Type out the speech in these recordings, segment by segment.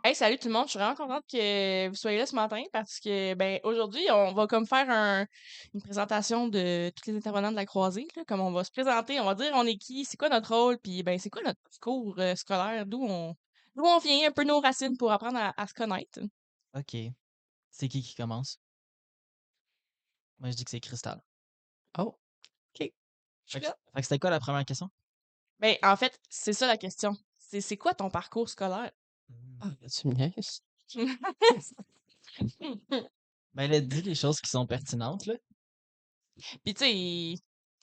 Hey, salut tout le monde, je suis vraiment contente que vous soyez là ce matin parce que ben aujourd'hui, on va comme faire une présentation de tous les intervenants de la croisée, là, comme on va se présenter, on va dire on est qui, c'est quoi notre rôle, puis ben c'est quoi notre parcours scolaire, d'où on vient, un peu nos racines pour apprendre à se connaître. OK. C'est qui commence? Moi, je dis que c'est Cristal. Oh, OK. Je suis Fait que, prête. fait que c'était quoi la première question? Ben en fait, c'est ça la question. C'est quoi ton parcours scolaire? Hmm. Ah, ben, tu me niaises. Ben, elle a dit les choses qui sont pertinentes, là. Puis tu sais,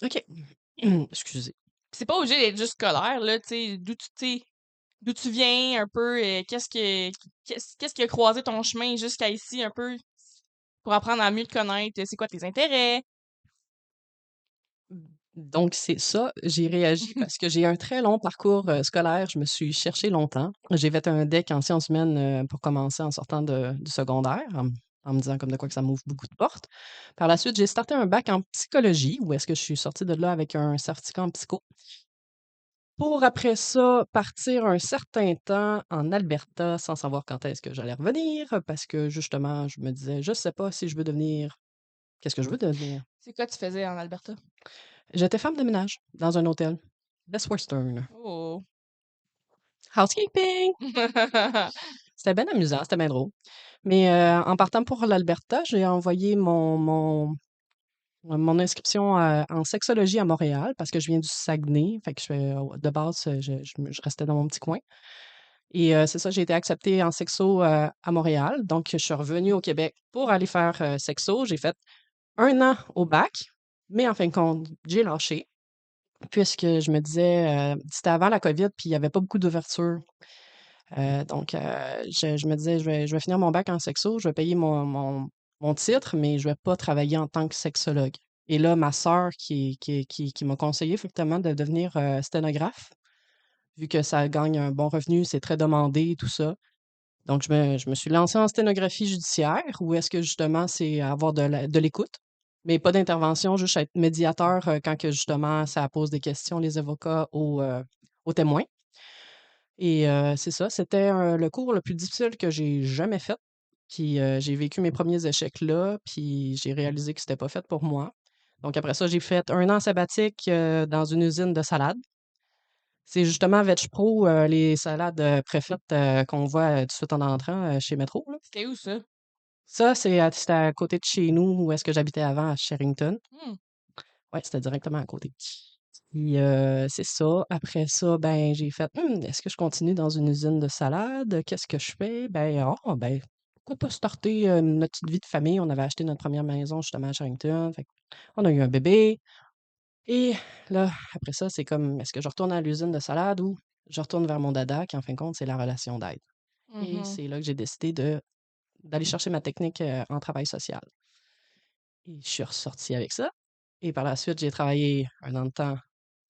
OK. Excusez. c'est pas obligé d'être juste scolaire, là, tu sais, d'où tu viens un peu, qu'est-ce qui a croisé ton chemin jusqu'à ici un peu pour apprendre à mieux te connaître, c'est quoi tes intérêts? Donc, c'est ça. J'ai réagi parce que j'ai un très long parcours scolaire. Je me suis cherchée longtemps. J'ai fait un DEC en sciences humaines pour commencer en sortant du secondaire, en me disant comme de quoi que ça m'ouvre beaucoup de portes. Par la suite, j'ai starté un bac en psychologie, où est-ce que je suis sortie de là avec un certificat en psycho. Pour après ça, partir un certain temps en Alberta sans savoir quand est-ce que j'allais revenir, parce que justement, je me disais, je sais pas si je veux devenir. Qu'est-ce que je veux devenir? C'est quoi tu faisais en Alberta? J'étais femme de ménage dans un hôtel. Best Western. Oh! Housekeeping! C'était bien amusant, c'était bien drôle. Mais en partant pour l'Alberta, j'ai envoyé mon inscription en sexologie à Montréal parce que je viens du Saguenay. Fait que de base, je restais dans mon petit coin. Et c'est ça, j'ai été acceptée en sexo à Montréal. Donc, je suis revenue au Québec pour aller faire sexo. J'ai fait un an au bac, mais en fin de compte, j'ai lâché. Puisque je me disais, c'était avant la COVID, puis il y avait pas beaucoup d'ouverture. Donc, je me disais: «Je vais finir mon bac en sexo, je vais payer mon titre, mais je vais pas travailler en tant que sexologue». Et là, ma sœur qui m'a conseillé fortement de devenir, sténographe, vu que ça gagne un bon revenu, c'est très demandé, tout ça. Donc, je me suis lancée en sténographie judiciaire, où est-ce que justement, c'est avoir de l'écoute, mais pas d'intervention, juste être médiateur quand que justement ça pose des questions, les avocats aux témoins. Et c'est ça, c'était le cours le plus difficile que j'ai jamais fait. Puis j'ai vécu mes premiers échecs là, puis j'ai réalisé que c'était pas fait pour moi. Donc après ça, j'ai fait un an sabbatique dans une usine de salade. C'est justement Veg Pro, les salades préfaites qu'on voit tout de suite en entrant chez Metro, là. C'était où ça? Ça, c'était à côté de chez nous, où est-ce que j'habitais avant, à Sherrington. Mmh. Ouais, c'était directement à côté. Puis c'est ça. Après ça, ben, j'ai fait est-ce que je continue dans une usine de salade? Qu'est-ce que je fais? Ben, pourquoi pas starter notre petite vie de famille? On avait acheté notre première maison justement à Sherrington. Fait on a eu un bébé. Et là, après ça, c'est comme est-ce que je retourne à l'usine de salade ou je retourne vers mon dada, qui en fin de compte, c'est la relation d'aide. Et Mmh. c'est là que j'ai décidé d'aller chercher ma technique en travail social. Et je suis ressortie avec ça. Et par la suite, j'ai travaillé un an de temps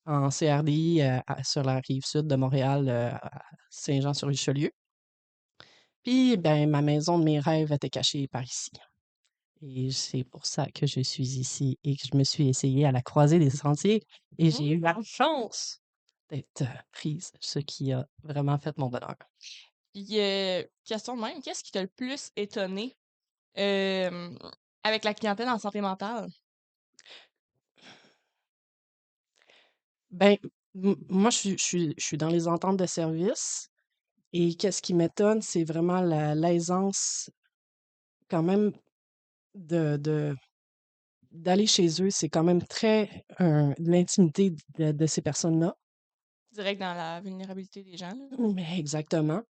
en CRDI sur la rive sud de Montréal, à Saint-Jean-sur-Richelieu. Puis, ben, ma maison de mes rêves était cachée par ici. Et c'est pour ça que je suis ici et que je me suis essayée à la croisée des sentiers et j'ai eu la chance d'être prise, ce qui a vraiment fait mon bonheur. Puis, question de même, qu'est-ce qui t'a le plus étonné, hem, avec la clientèle en santé mentale? Ben, moi, je suis dans les ententes de service et qu'est-ce qui m'étonne, c'est vraiment l'aisance quand même de d'aller chez eux. C'est quand même très l'intimité de ces personnes-là. Direct dans la vulnérabilité des gens, là? Mais exactement.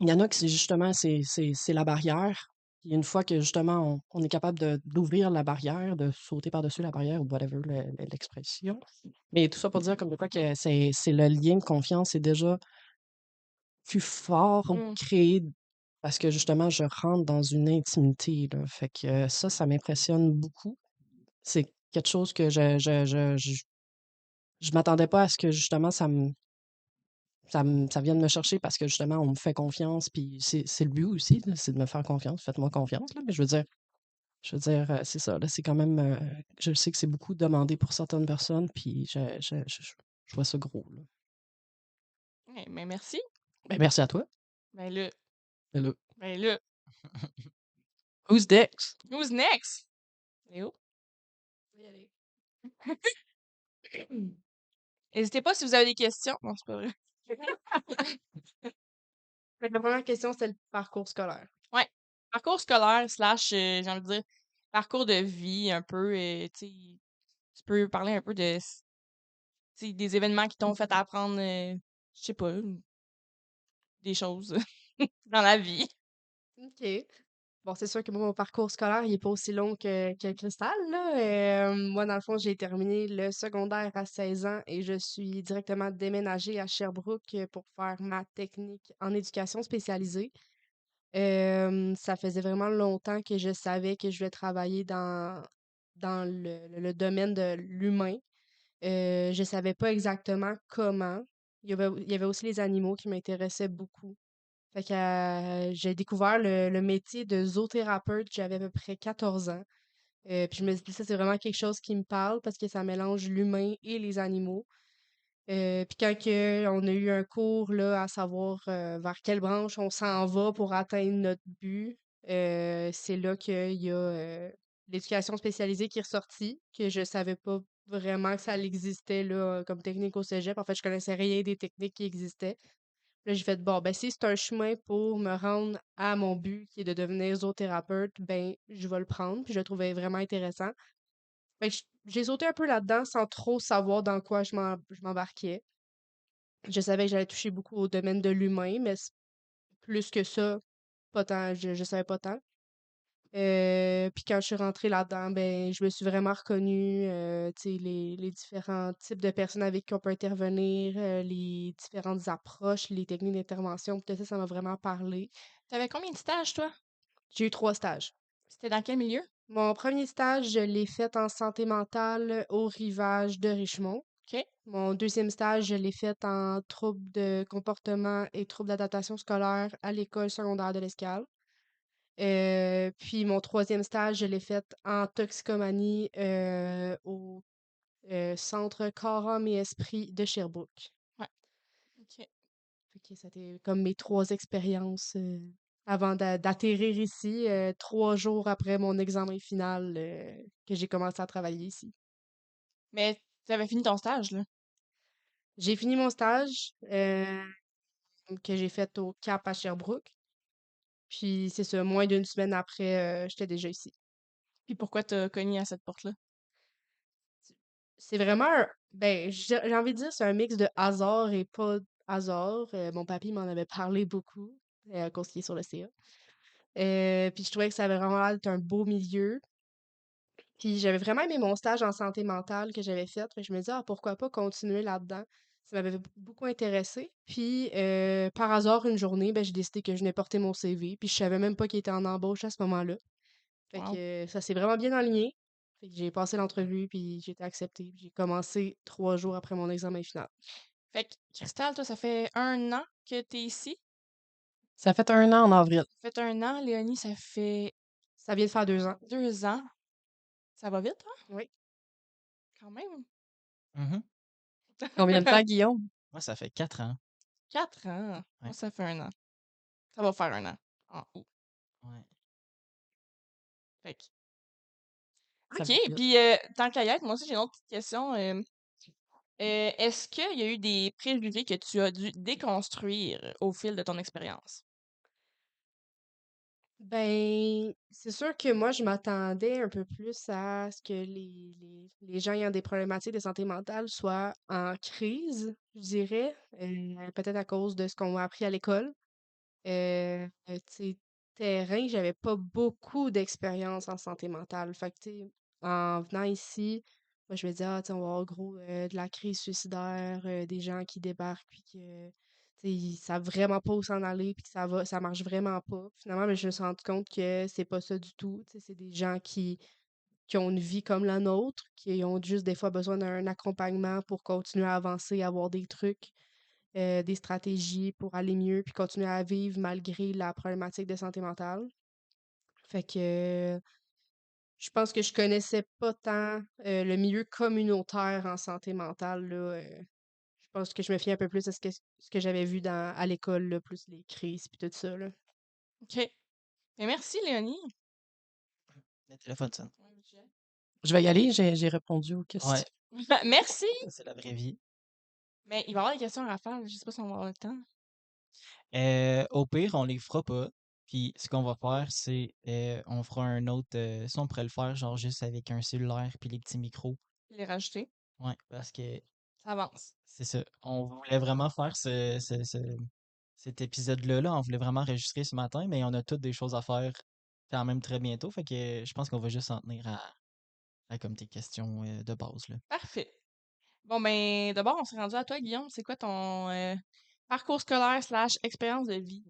Il y en a qui, c'est justement, c'est la barrière. Puis une fois que justement on est capable d'ouvrir la barrière, de sauter par-dessus la barrière ou whatever l'expression. Mais tout ça pour dire comme de quoi que c'est le lien de confiance est déjà plus fort ou Mmh. créé parce que justement je rentre dans une intimité, là. Fait que ça m'impressionne beaucoup. C'est quelque chose que je m'attendais pas à ce que justement ça vienne me chercher parce que justement on me fait confiance, puis c'est le but aussi, là, c'est de me faire confiance. Faites-moi confiance, là, mais je veux dire, Je veux dire, c'est ça, là, c'est quand même, je sais que c'est beaucoup demandé pour certaines personnes, puis je vois ça gros, là. Ouais, ben merci. Ben, merci à toi. Ben là, Ben là, ben là, who's next? who's next? Léo? N'hésitez pas si vous avez des questions. Non, c'est pas vrai. Fait que la première question, c'est le parcours scolaire. Ouais. Parcours scolaire slash, j'ai envie de dire, parcours de vie un peu. Tu sais, tu peux parler un peu de, tu sais, des événements qui t'ont fait apprendre, je sais pas, des choses dans la vie. OK. Bon, c'est sûr que moi, mon parcours scolaire, il est pas aussi long que Cristal, là. Moi, dans le fond, j'ai terminé le secondaire à 16 ans et je suis directement déménagée à Sherbrooke pour faire ma technique en éducation spécialisée. Ça faisait vraiment longtemps que je savais que je voulais travailler dans le domaine de l'humain. Je savais pas exactement comment. Il y avait aussi les animaux qui m'intéressaient beaucoup. Fait que j'ai découvert le métier de zoothérapeuute, j'avais à peu près 14 ans. Puis je me suis dit, ça, c'est vraiment quelque chose qui me parle parce que ça mélange l'humain et les animaux. Puis quand on a eu un cours là, à savoir vers quelle branche on s'en va pour atteindre notre but, c'est là qu'il y a l'éducation spécialisée qui est ressortie, que je savais pas vraiment que ça existait là, comme technique au cégep. En fait, je connaissais rien des techniques qui existaient. Là, j'ai fait, bon, ben, si c'est un chemin pour me rendre à mon but, qui est de devenir zoothérapeute, ben, je vais le prendre. Puis je le trouvais vraiment intéressant. Fait que j'ai sauté un peu là-dedans sans trop savoir dans quoi je m'embarquais. Je savais que j'allais toucher beaucoup au domaine de l'humain, mais plus que ça, pas tant, je savais pas tant. Puis quand je suis rentrée là-dedans, ben, je me suis vraiment reconnue, tu sais, les différents types de personnes avec qui on peut intervenir, les différentes approches, les techniques d'intervention, puis tout ça, ça m'a vraiment parlé. T'avais combien de stages, toi? J'ai eu 3 stages. C'était dans quel milieu? Mon premier stage, je l'ai fait en santé mentale au Rivage de Richemont. OK. Mon deuxième stage, je l'ai fait en troubles de comportement et troubles d'adaptation scolaire à l'école secondaire de l'Escale. Puis mon troisième stage, je l'ai fait en toxicomanie au Centre Corps, Âme et Esprit de Sherbrooke. Ouais. OK. Fait que c'était comme mes 3 expériences avant d'atterrir ici, 3 jours après mon examen final que j'ai commencé à travailler ici. Mais t'avais fini ton stage, là. J'ai fini mon stage que j'ai fait au Cap à Sherbrooke. Puis c'est ça, moins d'une semaine après, j'étais déjà ici. Puis pourquoi t'as cogné à cette porte-là? C'est vraiment ben, j'ai envie de dire, c'est un mix de hasard et pas hasard. Mon papy m'en avait parlé beaucoup, à cause qu'il est sur le CA. Puis je trouvais que ça avait vraiment l'air d'être un beau milieu. Puis j'avais vraiment aimé mon stage en santé mentale que j'avais fait. Fait que je me disais, ah, pourquoi pas continuer là-dedans? Ça m'avait beaucoup intéressé. Puis par hasard, une journée, ben, j'ai décidé que je venais porter mon CV. Puis je savais même pas qu'il était en embauche à ce moment-là. Fait Wow. que ça s'est vraiment bien aligné. Fait que j'ai passé l'entrevue, puis j'ai été acceptée. Puis j'ai commencé 3 jours après mon examen final. Fait que, Cristal, toi, ça fait 1 an que t'es ici. Ça fait 1 an en avril. Ça fait 1 an. Léonie, ça fait Ça vient de faire 2 ans. 2 ans. Ça va vite, hein? Oui. Quand même. Mhm. Combien de temps, Guillaume? Moi, ça fait 4 ans. 4 ans. Ouais. Moi, ça fait 1 an. Ça va faire 1 an. En août. Ouais. Fait que- Ça OK. va vite. Puis, tant qu'à y être, moi aussi, j'ai une autre petite question. Est-ce qu'il y a eu des préjugés que tu as dû déconstruire au fil de ton expérience? Ben, c'est sûr que moi, je m'attendais un peu plus à ce que les gens ayant des problématiques de santé mentale soient en crise, je dirais, peut-être à cause de ce qu'on m'a appris à l'école. Tu sais, terrain, j'avais pas beaucoup d'expérience en santé mentale. Fait que, tu sais, en venant ici, moi, je me disais, ah, tu sais, on va avoir gros de la crise suicidaire, des gens qui débarquent, puis que, tu sais, ils savent vraiment pas où s'en aller, puis que ça marche vraiment pas. Finalement, mais je me suis rendu compte que c'est pas ça du tout. Tu sais, c'est des gens qui ont une vie comme la nôtre, qui ont juste des fois besoin d'un accompagnement pour continuer à avancer, avoir des trucs des stratégies pour aller mieux puis continuer à vivre malgré la problématique de santé mentale. Fait que Je pense que je connaissais pas tant le milieu communautaire en santé mentale, là. Je pense que je me fie un peu plus à ce que j'avais vu à l'école, là, plus les crises puis tout ça, là. OK. Mais merci, Léonie. Le téléphone sonne. Je vais y aller, j'ai répondu aux questions. Ouais, Merci! ça, c'est la vraie vie. Mais il va y avoir des questions à faire. Je sais pas si on va avoir le temps. Au pire, on les fera pas. Puis ce qu'on va faire, c'est on fera un autre. Ça, on pourrait le faire genre juste avec un cellulaire puis les petits micros. Les rajouter. Ouais, parce que Ça avance. c'est ça. On voulait vraiment faire cet épisode-là. Là. On voulait vraiment enregistrer ce matin, mais on a toutes des choses à faire quand même très bientôt. Fait que je pense qu'on va juste s'en tenir à comme tes questions de base. Là. Parfait. Bon, ben, d'abord, on s'est rendu à toi, Guillaume. C'est quoi ton parcours scolaire / expérience de vie?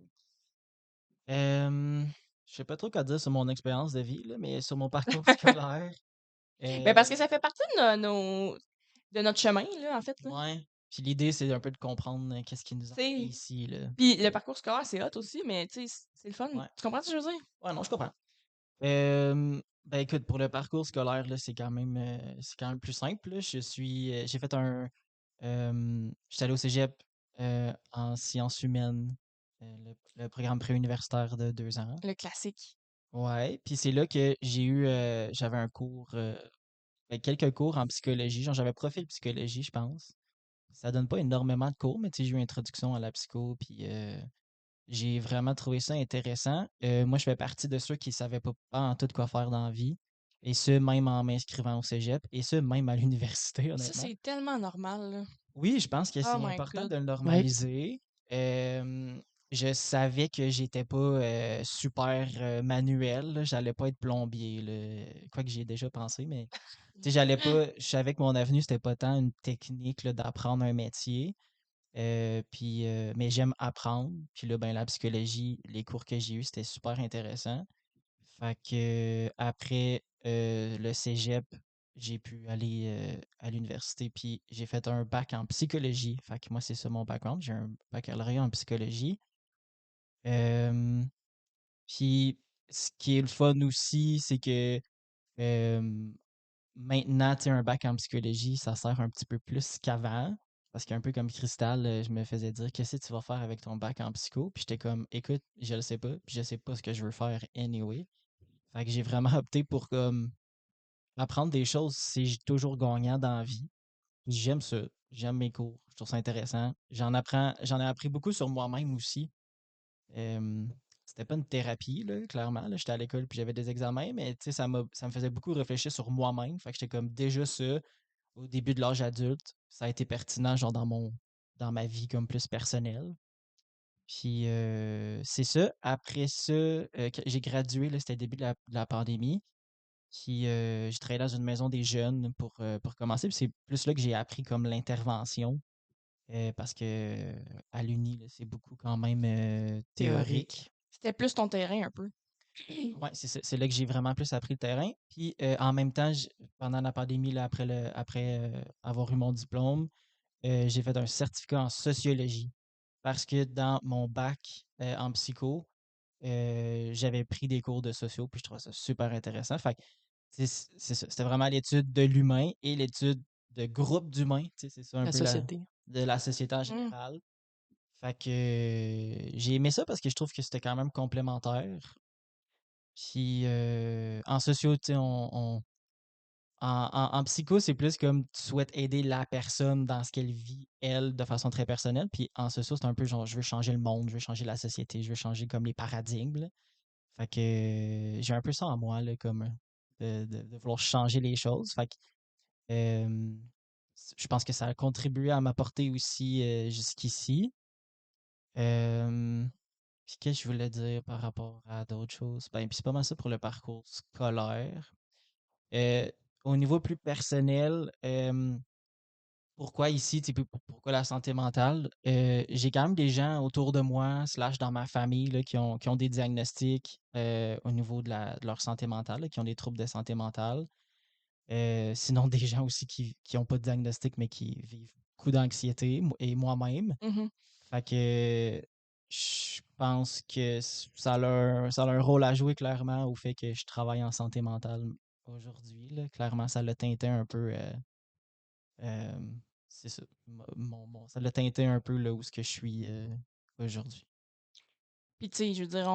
Je sais pas trop quoi dire sur mon expérience de vie, là, mais sur mon parcours scolaire. Ben, parce que euh, ça fait partie de notre chemin, là, en fait, là. Ouais. Puis l'idée, c'est un peu de comprendre qu'est-ce qui nous a Tu amené sais, ici, là. puis le parcours scolaire, c'est hot aussi, mais tu sais, c'est le fun. Ouais. Tu comprends ce que je veux dire? Ouais, non, je comprends. Ben écoute, pour le parcours scolaire, là, c'est quand même plus simple. Là. J'ai fait je suis allé au cégep en sciences humaines, le programme préuniversitaire de 2 ans. Le classique. Ouais, puis c'est là que j'avais un cours, quelques cours en psychologie. Genre, j'avais profil psychologie, je pense. Ça donne pas énormément de cours, mais tu sais, j'ai eu une introduction à la psycho, puis j'ai vraiment trouvé ça intéressant. Moi, je fais partie de ceux qui ne savaient pas en tout quoi faire dans la vie, et ce, même en m'inscrivant au cégep, et ce, même à l'université, Ça, honnêtement. c'est tellement normal, là. Oui, je pense que Oh c'est my important god. de le Oui. normaliser. Je savais que j'étais pas super manuel, là. J'allais pas être plombier, là. Quoi que j'y ai déjà pensé, mais tu sais, j'allais pas. Je savais que mon avenue, c'était pas tant une technique là, d'apprendre un métier. Mais j'aime apprendre. Puis là, ben, la psychologie, les cours que j'ai eus, c'était super intéressant. Fait que après le cégep, j'ai pu aller à l'université. Puis j'ai fait un bac en psychologie. Fait que moi, c'est ça mon background. J'ai un baccalauréat en psychologie. Euh, Puis ce qui est le fun aussi, c'est que euh, maintenant, tu sais, un bac en psychologie, ça sert un petit peu plus qu'avant. Parce qu'un peu comme Cristal, je me faisais dire qu'est-ce que tu vas faire avec ton bac en psycho. Puis j'étais comme, écoute, je le sais pas, puis je sais pas ce que je veux faire anyway. Fait que j'ai vraiment opté pour comme apprendre des choses, c'est toujours gagnant dans la vie. Puis j'aime ça. J'aime mes cours. Je trouve ça intéressant. J'en ai appris beaucoup sur moi-même aussi. Euh, C'était pas une thérapie, là, clairement. Là. J'étais à l'école puis j'avais des examens, mais tu sais, ça me faisait beaucoup réfléchir sur moi-même. Fait que j'étais comme déjà ça, au début de l'âge adulte, ça a été pertinent, genre dans ma vie comme plus personnelle. Puis c'est ça. Après ça, j'ai gradué, là, c'était le début de la pandémie. Puis j'ai travaillé dans une maison des jeunes pour commencer. Puis c'est plus là que j'ai appris comme l'intervention. Parce que à l'Uni, là, c'est beaucoup quand même Théorique. théorique. C'était plus ton terrain, un peu. Ouais, c'est ça. C'est là que j'ai vraiment plus appris le terrain. Puis en même temps, pendant la pandémie, là, après avoir eu mon diplôme, j'ai fait un certificat en sociologie. Parce que dans mon bac en psycho, j'avais pris des cours de sociaux, puis je trouvais ça super intéressant. Fait que c'est ça. C'était vraiment l'étude de l'humain et l'étude de groupe d'humains. Tu sais, c'est ça un La peu société. de la société en Mm. général. Fait que j'ai aimé ça parce que je trouve que c'était quand même complémentaire. Puis en sociaux, tu sais, en psycho, c'est plus comme tu souhaites aider la personne dans ce qu'elle vit, elle, de façon très personnelle. Puis en socio, c'est un peu genre, je veux changer le monde, je veux changer la société, je veux changer comme les paradigmes. Là. Fait que j'ai un peu ça en moi, là, comme de vouloir changer les choses. Fait que euh, je pense que ça a contribué à m'apporter aussi jusqu'ici. Euh, Puis qu'est-ce que je voulais dire par rapport à d'autres choses? Ben, puis c'est pas mal ça pour le parcours scolaire. Euh, Au niveau plus personnel, pourquoi ici, tu sais, pourquoi la santé mentale? J'ai quand même des gens autour de moi, slash dans ma famille, là, qui ont des diagnostics au niveau de leur santé mentale, là, qui ont des troubles de santé mentale. Sinon, des gens aussi qui ont pas de diagnostic, mais qui vivent beaucoup d'anxiété, et moi-même. Mhm. Fait que je pense que ça a un rôle à jouer clairement au fait que je travaille en santé mentale aujourd'hui, là. Clairement, ça l'a teinté un peu. Euh, c'est ça. Ça l'a teinté un peu là où ce que je suis aujourd'hui. Puis, tu sais, je veux dire,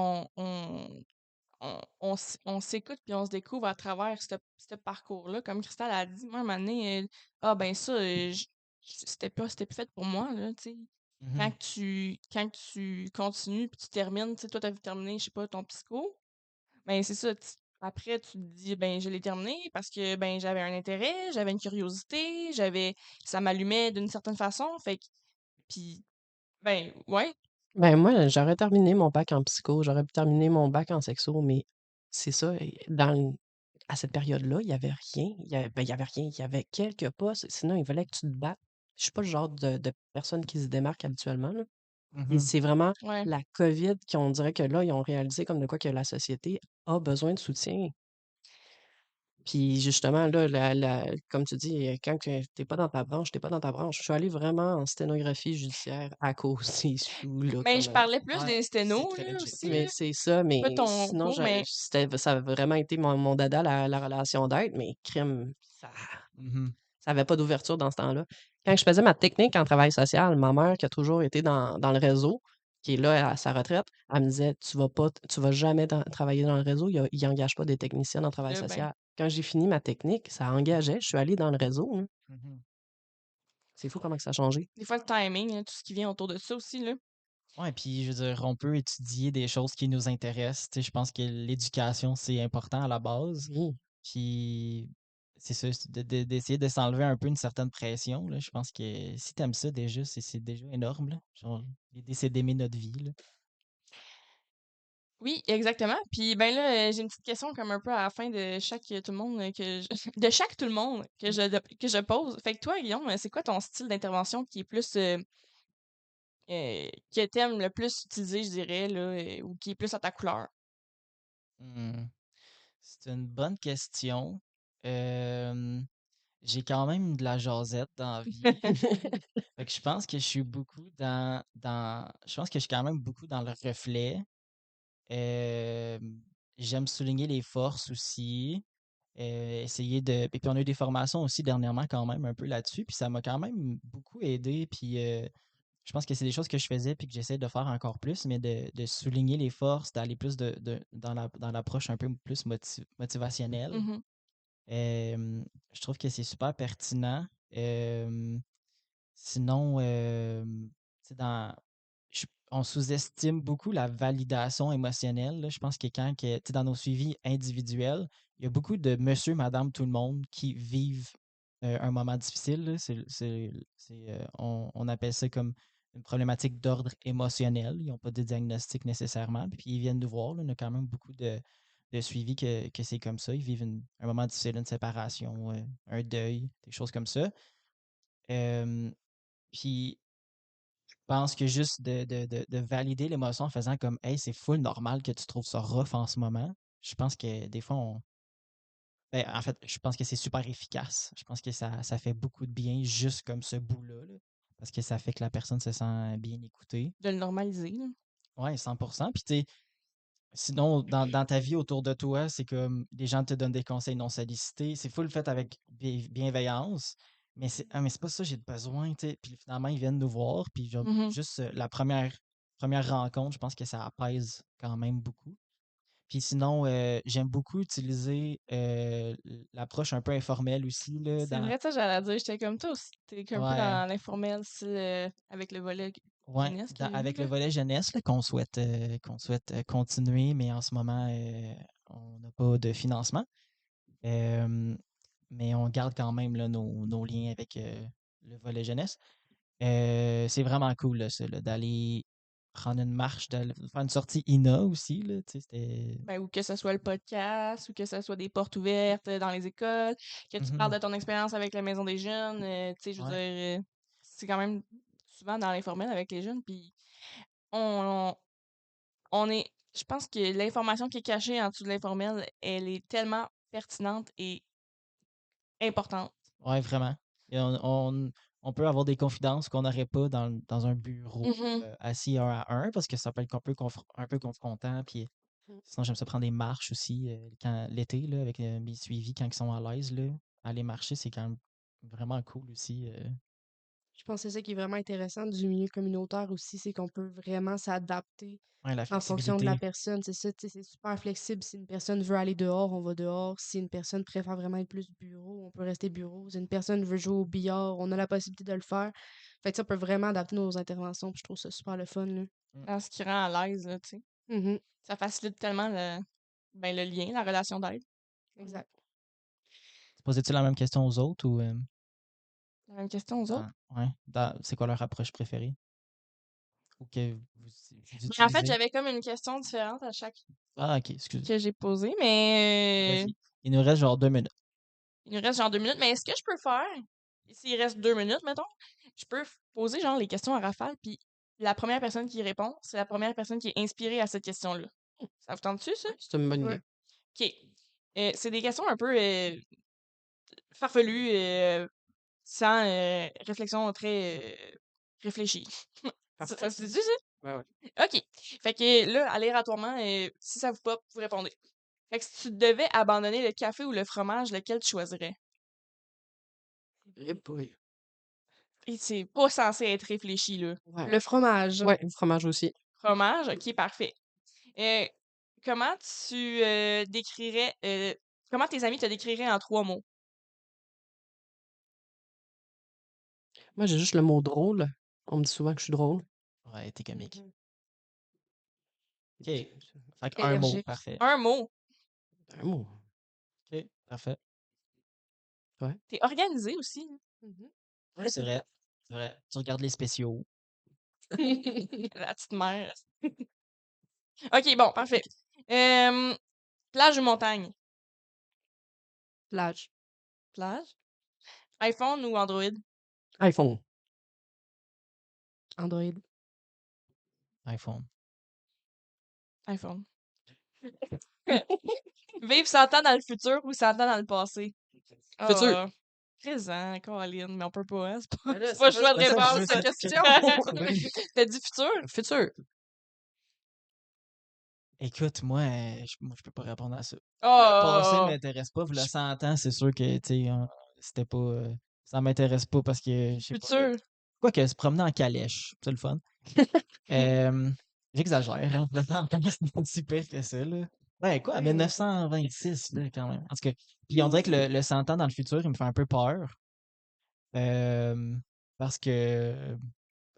on s'écoute puis on se découvre à travers ce parcours-là. Comme Christelle a dit, moi, à un moment donné, ah, ben ça, c'était plus fait pour moi, là, tu sais. Mhm. Quand tu continues puis tu termines, tu sais, toi, t'as terminé, je sais pas, ton psycho, ben c'est ça. Après, tu te dis, ben je l'ai terminé parce que ben j'avais un intérêt, j'avais une curiosité, ça m'allumait d'une certaine façon. Fait que, puis, ben ouais, Ben, moi, j'aurais terminé mon bac en psycho, j'aurais pu terminer mon bac en sexo, mais c'est ça, à cette période-là, il y avait rien. Il y avait rien. Il y avait quelques postes, sinon il fallait que tu te battes. Je suis pas le genre de personne qui se démarque habituellement, là. Et Mhm. c'est vraiment ouais. la COVID qu'on dirait que là, ils ont réalisé comme de quoi que la société a besoin de soutien. Puis justement, là, comme tu dis, quand tu n'es pas dans ta branche, t'es pas dans ta branche. Je suis allée vraiment en sténographie judiciaire à cause des sous, là, Mais comme je parlais plus Ouais, des c'est sténos, très là, legit. aussi, mais là. c'est ça, Pas mais ton sinon, cours, mais ça a vraiment été mon dada, la relation d'aide, mais crime, Mhm. ça avait pas d'ouverture dans ce temps-là. Quand je faisais ma technique en travail social, ma mère, qui a toujours été dans le réseau, qui est là à sa retraite, elle me disait, tu vas jamais travailler dans le réseau, il n'engage pas des techniciens en travail là, ben, social. Quand j'ai fini ma technique, ça engageait, je suis allée dans le réseau, là. Mhm. C'est fou comment que ça a changé. des fois, le timing, hein, tout ce qui vient autour de ça aussi, là. Ouais, puis je veux dire, on peut étudier des choses qui nous intéressent. Tu sais, je pense que l'éducation, c'est important à la base. Oui. Puis c'est ça, d'essayer de s'enlever un peu une certaine pression, là. Je pense que si t'aimes ça déjà, c'est déjà énorme, là. Genre, l'idée, c'est d'aimer notre vie, là. Oui, exactement. Puis ben là, j'ai une petite question comme un peu à la fin de chaque tout le monde de chaque tout le monde que je pose. Fait que toi, Guillaume, c'est quoi ton style d'intervention qui est plus que t'aimes le plus utiliser, je dirais, là, ou qui est plus à ta couleur? Hmm. C'est une bonne question. Euh, j'ai quand même de la jasette dans la vie. Fait que je pense que je suis beaucoup je pense que je suis quand même beaucoup dans le reflet. Euh, j'aime souligner les forces aussi. Essayer de. Et puis on a eu des formations aussi dernièrement quand même un peu là-dessus. Puis ça m'a quand même beaucoup aidé. Puis je pense que c'est des choses que je faisais puis que j'essaie de faire encore plus, mais de souligner les forces, d'aller plus dans l'approche un peu plus motivationnelle. Mhm. Je trouve que c'est super pertinent. Euh, Sinon, tu sais, on sous-estime beaucoup la validation émotionnelle, là. Je pense que tu sais, dans nos suivis individuels, il y a beaucoup de monsieur, madame, tout le monde qui vivent un moment difficile, là. On appelle ça comme une problématique d'ordre émotionnel. Ils n'ont pas de diagnostic nécessairement. Puis ils viennent nous voir, là. On a quand même beaucoup de suivis que c'est comme ça. Ils vivent un moment difficile, une séparation, un deuil, des choses comme ça. Euh, Puis pense que juste de valider l'émotion en faisant comme hey, c'est full normal que tu trouves ça rough en ce moment. Je pense que des fois, ben, en fait, je pense que c'est super efficace. Je pense que ça fait beaucoup de bien juste comme ce bout-là, là, parce que ça fait que la personne se sent bien écoutée. De le normaliser, là. Ouais, 100%. Puis, tu sais, sinon, dans ta vie autour de toi, c'est comme des gens te donnent des conseils non sollicités. C'est full fait avec bienveillance. Mais c'est pas ça, j'ai besoin, tu sais. Puis finalement, ils viennent nous voir. Puis Mhm. juste la première rencontre, je pense que ça apaise quand même beaucoup. Puis sinon, j'aime beaucoup utiliser l'approche un peu informelle aussi, là, C'est vrai, ça, j'allais dire. J'étais comme toi aussi. T'es un peu ouais, dans l'informel, style, avec le volet ouais, jeunesse qu'il y a eu, avec le là. volet jeunesse là, qu'on souhaite continuer, mais en ce moment, on n'a pas de financement. Euh, mais on garde quand même là, nos liens avec le volet jeunesse. C'est vraiment cool là, ça, là, d'aller prendre une marche, d'aller faire une sortie INA aussi. Là, tu sais, Ben, ou que ce soit le podcast, ou que ce soit des portes ouvertes dans les écoles, que tu parles Mhm. de ton expérience avec la Maison des jeunes, tu sais, je veux Ouais, dire, c'est quand même souvent dans l'informel avec les jeunes, puis on, on est, je pense que l'information qui est cachée en dessous de l'informel, elle est tellement pertinente et importante. ouais, vraiment. Et on peut avoir des confidences qu'on n'aurait pas dans un bureau Mhm. assis un à un parce que ça peut être un peu confrontant. Puis Sinon, j'aime ça prendre des marches aussi l'été, là, avec mes suivis quand ils sont à l'aise. Là. Aller marcher, c'est quand même vraiment cool aussi. Je pense que c'est ça qui est vraiment intéressant du milieu communautaire aussi, c'est qu'on peut vraiment s'adapter Ouais, la en fonction de la flexibilité. personne. C'est ça, tu sais, c'est super flexible. Si une personne veut aller dehors, on va dehors. Si une personne préfère vraiment être plus bureau, on peut rester bureau. Si une personne veut jouer au billard, on a la possibilité de le faire. Fait que ça, on peut vraiment adapter nos interventions. Puis je trouve ça super le fun, là. Dans ce qui rend à l'aise, là, tu sais. Mhm, Ça facilite tellement le lien, la relation d'aide. exact. Posais-tu la même question aux autres ou La même question aux autres. ouais, c'est quoi leur approche préférée? Ou que vous Mais en fait, utilisez? j'avais comme une question différente à chaque Ah, ok, excuse. que j'ai posée, mais Vas-y. Il nous reste genre 2 minutes. il nous reste genre 2 minutes. Mais est-ce que je peux faire, s'il reste 2 minutes, mettons, je peux poser genre les questions à rafale, puis la première personne qui répond, c'est la première personne qui est inspirée à cette question-là. Ça vous tente-tu, ça? C'est une bonne Ouais. idée. OK. C'est des questions un peu farfelues, sans réflexion très réfléchie. Ça se dit, ça? Ouais, ouais. OK. Fait que là, aléatoirement, si ça vous pop, vous répondez. Fait que si tu devais abandonner le café ou le fromage, lequel tu choisirais? Eh boy. Et c'est pas censé être réfléchi, là. Ouais. Le fromage. Ouais, le fromage aussi. Fromage, OK, parfait. Euh, comment tu décrirais... comment tes amis te décriraient en 3 mots? Moi, j'ai juste le mot drôle. On me dit souvent que je suis drôle. Ouais, t'es comique. Mhm. OK. Fait que un mot, Énergique. parfait. Un mot. Un mot. OK, parfait. Ouais. T'es organisé aussi. Mhm. Ouais, c'est vrai. C'est vrai. Tu regardes les spéciaux. La petite mère. OK, bon, parfait. Plage ou montagne? Plage. Plage. iPhone ou Android? iPhone. Android. iPhone. iPhone. Vivre 100 ans dans le futur ou 100 ans dans le passé? Futur. Ah, présent, Caroline, mais on peut pas, hein? Mais là, C'est pas le c'est choix de pas ça que je réponse, veux, cette cette question. question. T'as dit futur? Futur. Écoute, moi, je peux pas répondre à ça. Le passé Oh! m'intéresse pas. Le 100 ans, c'est sûr que, tu sais, c'était pas... ça m'intéresse pas parce que, je sais pas, là. Futur. Quoi que se promener en calèche, c'est le fun. J'exagère, hein. Le 100 ans, c'est pas si pire que ça, là. Ouais, quoi, 1926, là, quand même. En tout cas, puis on dirait que le 100 ans dans le futur, il me fait un peu peur. Euh, parce que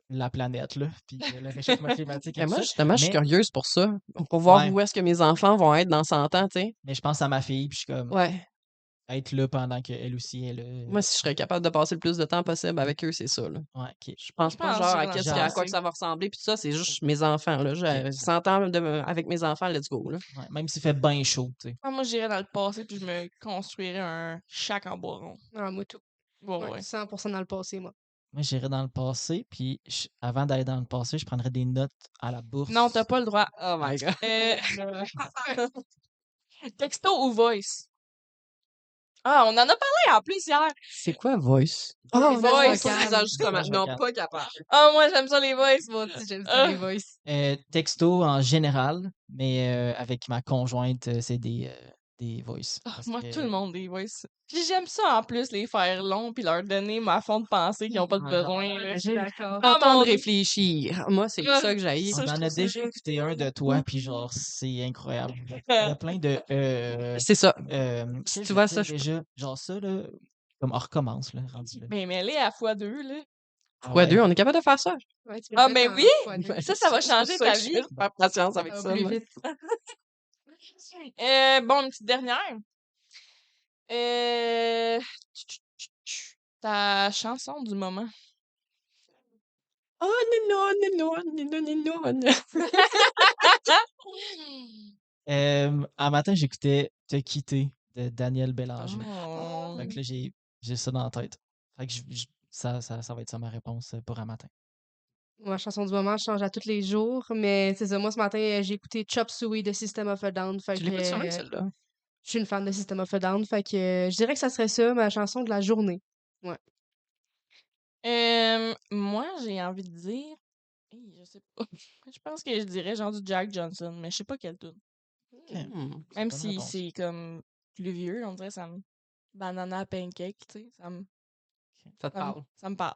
la planète, là, puis le réchauffement climatique et Mais tout moi, ça. justement, je suis Mais, curieuse pour ça. Pour voir ouais, où est-ce que mes enfants vont être dans 100 ans, tu sais. mais je pense à ma fille, puis je suis comme, Ouais. être là pendant qu'elle aussi est là. Moi, si je serais capable de passer le plus de temps possible avec eux, c'est ça, là. Ouais, ok. Je pense Je pas, pense que genre, j'irais à dans le Genre, à quoi que passé. ça va ressembler, puis ça, c'est juste mes enfants, là. J'ai 100 ans avec mes enfants, let's go, là. ouais, même s'il fait bien chaud, tu sais. Ah, moi, j'irais dans le passé puis je me construirais un shack en bois rond. Ah, moi, tout. Ouais, Ouais, ouais. 100% dans le passé, moi. Moi, j'irais dans le passé, puis avant d'aller dans le passé, je prendrais des notes à la Non, bourse. t'as pas le droit. Oh my God. Texto ou voice? Ah, on en a parlé en plus hier. C'est quoi Voice? Les Oh, voices non, pas vocales. les ajustements. Message Non, vocal. pas capable. Ah, moi, j'aime ça les voices. Moi aussi, j'aime ça, Ah. les voices. Texto en général, mais avec ma conjointe, c'est des voice. Ah, Parce moi, que, tout le monde, les voices. Puis j'aime ça en plus, les faire longs puis leur donner ma fond de pensée qu'ils n'ont pas de besoin. Là. Je suis d'accord. Ah, Entendre mon Dieu. réfléchir. Moi, c'est Ah, ça que j'haïs. ça, on je en trouve a ça déjà écouté un de toi, puis genre, c'est incroyable. Il y a plein de... C'est ça. qu'est-ce que Tu je vois veux ça, dire déjà? Genre ça, là, comme on recommence, là, rendu là. Ben, mais elle est à x2, là. Ah fois ouais. deux, on est capable de faire ça. Ouais, tu peux Ah, le ben faire en oui! fois deux. Ça va C'est changer pour ça ta que je vie. vais faire patience avec Ça ça, va plus moi. vite. Bon, une petite dernière. Euh... Ta chanson du moment. Oh, non, non, non, non, non, non. Un matin, j'écoutais Te quitter de Daniel Bélanger. Oh. Fait que là, j'ai ça dans la tête. Fait que ça va être ça ma réponse pour un matin. Ma chanson du moment, je change à tous les jours, mais c'est ça. Moi, ce matin, j'ai écouté Chop Suey de System of a Down. Fait Tu que l'écoutes sur même, celle-là? je suis une fan de System of a Down. Fait que je dirais que ça serait ça, ma chanson de la journée. Ouais. Moi, j'ai envie de dire. Je sais pas. Je pense que je dirais genre du Jack Johnson, mais je sais pas quel tune. Ok. Hmm. C'est Même une bonne si réponse. c'est comme plus vieux, on dirait ça me banana pancake, tu sais, Ça te parle. ça me parle.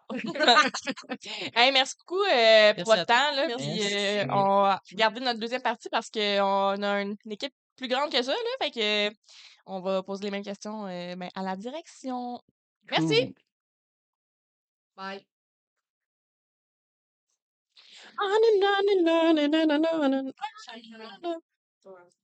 Hey, merci beaucoup pour Merci votre à toi. temps, là. Puis Merci. on va garder notre deuxième partie parce qu'on a une équipe plus grande que ça, là. Fait que on va poser les mêmes questions ben, à la direction. Merci! Cool. Bye. On and on and on and on and on and on.